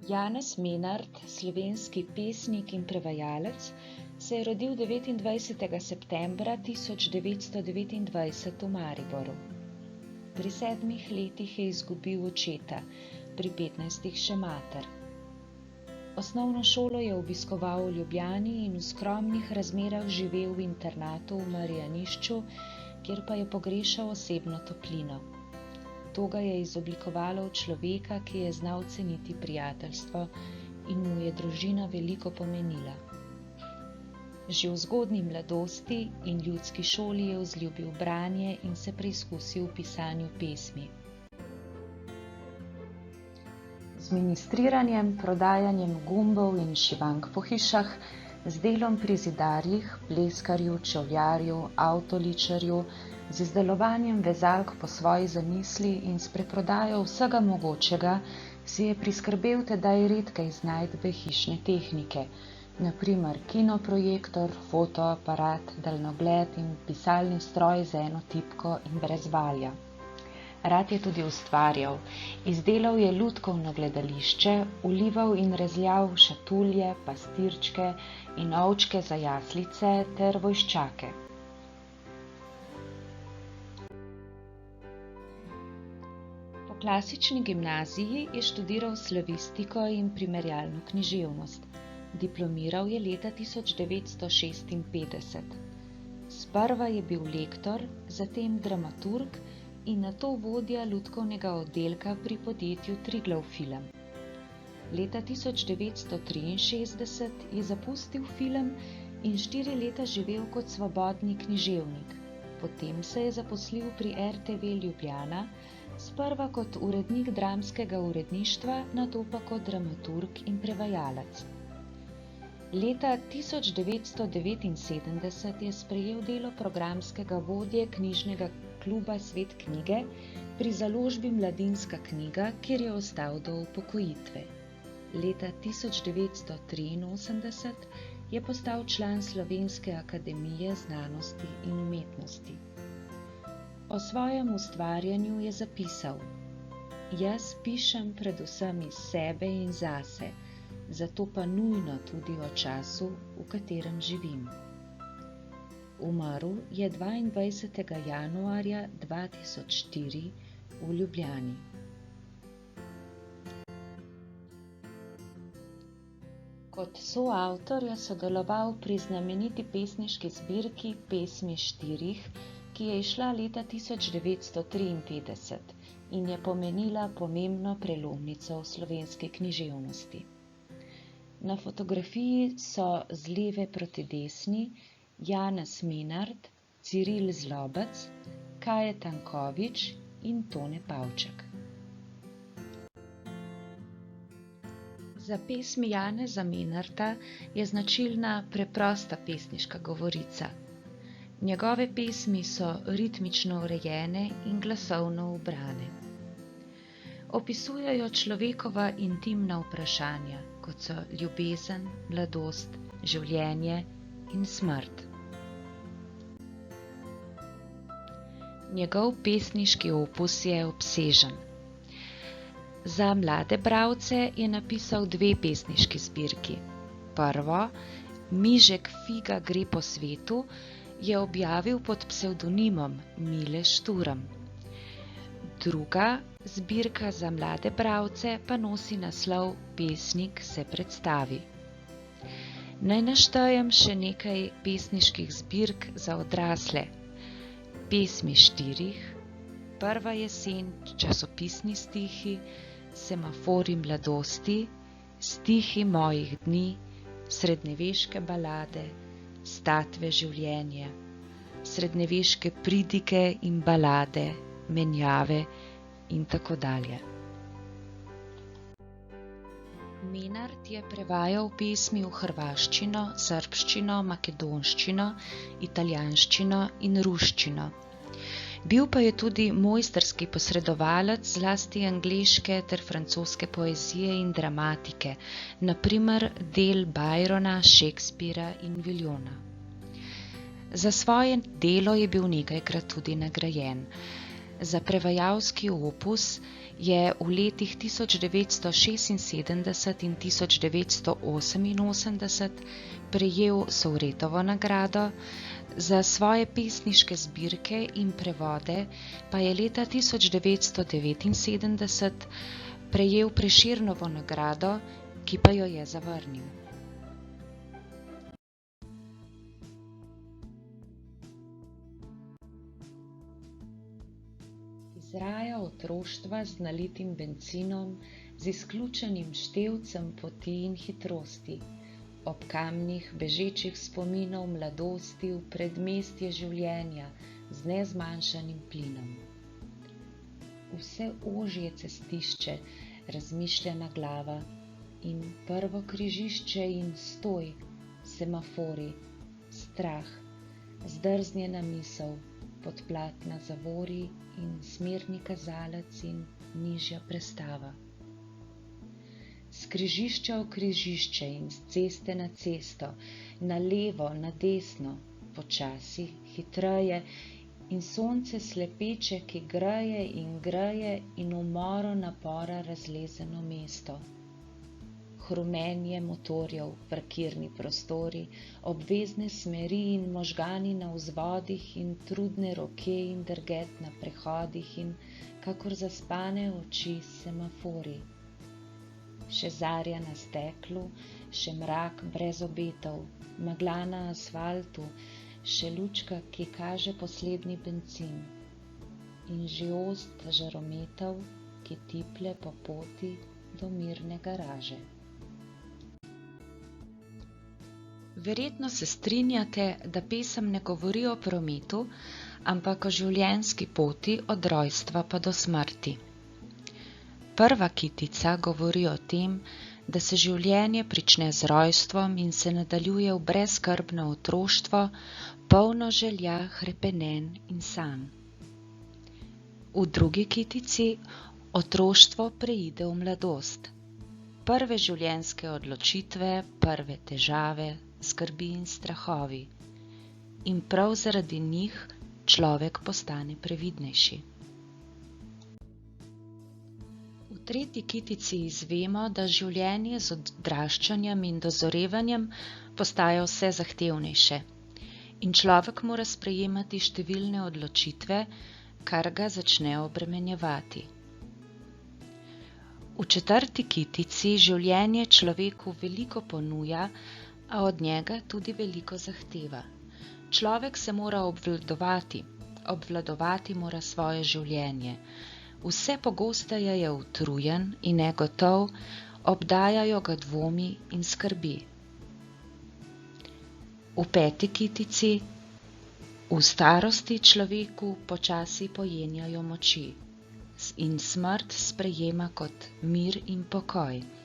Janez Menart, slovenski pesnik in prevajalec, se je rodil 29. septembra 1929 v Mariboru. Pri 7 letih je izgubil očeta, pri 15 še mater. Osnovno šolo je obiskoval v Ljubljani in v skromnih razmerah živel v internatu v Marjanišču, kjer pa je pogrešal osebno toplino. To ga je izoblikovalo v človeka, ki je znal ceniti prijateljstvo in mu je družina veliko pomenila. Že v zgodnji mladosti in ljudski šoli je vzljubil branje in se preizkusil v pisanju pesmi. Z ministriranjem, prodajanjem gumbov in šivank po hišah, z delom pri zidarjih, pleskarju, čevljarju, avtoličarju, z izdelovanjem vezalk po svoji zamisli in s preprodajo vsega mogočega si je priskrbel tedaj redke iznajdbe hišne tehnike, na primer kinoprojektor, fotoaparat, daljnogled in pisalni stroj z eno tipko in brez valja. Rad je tudi ustvarjal, izdelal je lutkovno gledališče, vlival in rezljal šatulje, pastirčke in ovčke za jaslice ter vojščake. Po klasični gimnaziji je študiral slavistiko in primerjalno književnost. Diplomiral je leta 1956. Sprva je bil lektor, zatem dramaturg in nato vodja lutkovnega oddelka pri podjetju Triglav Film. Leta 1963 je zapustil film in 4 leta živel kot svobodni književnik. Potem se je zaposlil pri RTV Ljubljana, sprva kot urednik dramskega uredništva, nato pa kot dramaturg in prevajalec. Leta 1979 je sprejel delo programskega vodje knjižnega kluba Svet knjige pri založbi Mladinska knjiga, kjer je ostal do upokojitve. Leta 1983 je postal član Slovenske akademije znanosti in umetnosti. O svojem ustvarjanju je zapisal: "Jaz pišem predvsem iz sebe in zase, zato pa nujno tudi o času, v katerem živim." Umrl je 22. januarja 2004 v Ljubljani. Kot soavtor je sodeloval pri znameniti pesniški zbirki Pesmi štirih, ki je izšla leta 1953 in je pomenila pomembno prelomnico v slovenski književnosti. Na fotografiji so z leve proti desni Janez Menart, Ciril Zlobec, Kaje Tanković in Tone Pavček. Za pesmi Janeza Menarta je značilna preprosta pesniška govorica. Njegove pesmi so ritmično urejene in glasovno ubrane. Opisujejo človekova intimna vprašanja, kot so ljubezen, mladost, življenje in smrt. Njegov pesniški opus je obsežen. Za mlade bralce je napisal 2 pesniški zbirki. Prvo, Mižek Figa gre po svetu, je objavil pod psevdonimom Mile Šturm. Druga zbirka za mlade bralce pa nosi naslov Pesnik se predstavi. Naj naštejem še nekaj pesniških zbirk za odrasle. Pesmi štirih, Prva jesen, časopisni stihi, Semafori mladosti, Stihi mojih dni, Srednjeveške balade, Statve življenja, Srednjeveške pridige in balade, Menjave in tako dalje. Menart je prevajal pesmi v hrvaščino, srbščino, makedonščino, italijanščino in ruščino. Bil pa je tudi mojstrski posredovalec zlasti angleške ter francoske poezije in dramatike, na primer del Byrona, Shakespearea in Villona. Za svoje delo je bil nekajkrat tudi nagrajen. Za prevajalski opus je v letih 1976 in 1988 prejel Sovretovo nagrado, za svoje pesniške zbirke in prevode pa je leta 1979 prejel Prešernovo nagrado, ki pa jo je zavrnil. Iz raja otroštva z nalitim bencinom, z izključenim števcem poti in hitrosti, ob kamnih bežečih spominov mladosti v predmestje življenja z nezmanjšanim plinom. Vse ožje cestišče, razmišljena glava in prvo križišče in stoj, semafori, strah, zdrznjena misel, podplatna zavori in smerni kazalec in nižja prestava. S križišča v križišče in z ceste na cesto, na levo, na desno, počasi, hitreje in sonce slepeče, ki greje in umoro napora razlezeno mesto. Hrumenje motorjev, parkirni prostori, obvezne smeri in možgani na vzvodih in trudne roke in drget na prehodih in kakor zaspane oči semafori. Še zarja na steklu, še mrak brez obetov, megla na asfaltu, še lučka, ki kaže poslednji bencin in že ost žarometov, ki tiplje po poti do mirne garaže. Verjetno se strinjate, da pesem ne govori o prometu, ampak o življenjski poti od rojstva pa do smrti. Prva kitica govori o tem, da se življenje prične z rojstvom in se nadaljuje v brezskrbno otroštvo, polno želja, hrepenenj in sanj. V drugi kitici otroštvo preide v mladost. Prve življenjske odločitve, prve težave, skrbi in strahovi. In prav zaradi njih človek postane previdnejši. V tretji kitici izvemo, da življenje z odraščanjem in dozorevanjem postaja vse zahtevnejše in človek mora sprejemati številne odločitve, kar ga začne obremenjevati. V četrti kitici življenje človeku veliko ponuja, a od njega tudi veliko zahteva. Človek se mora obvladovati mora svoje življenje. Vse pogosteje je utrujen in negotov, obdajajo ga dvomi in skrbi. V peti kitici v starosti človeku počasi pojenjajo moči in smrt sprejema kot mir in pokoj.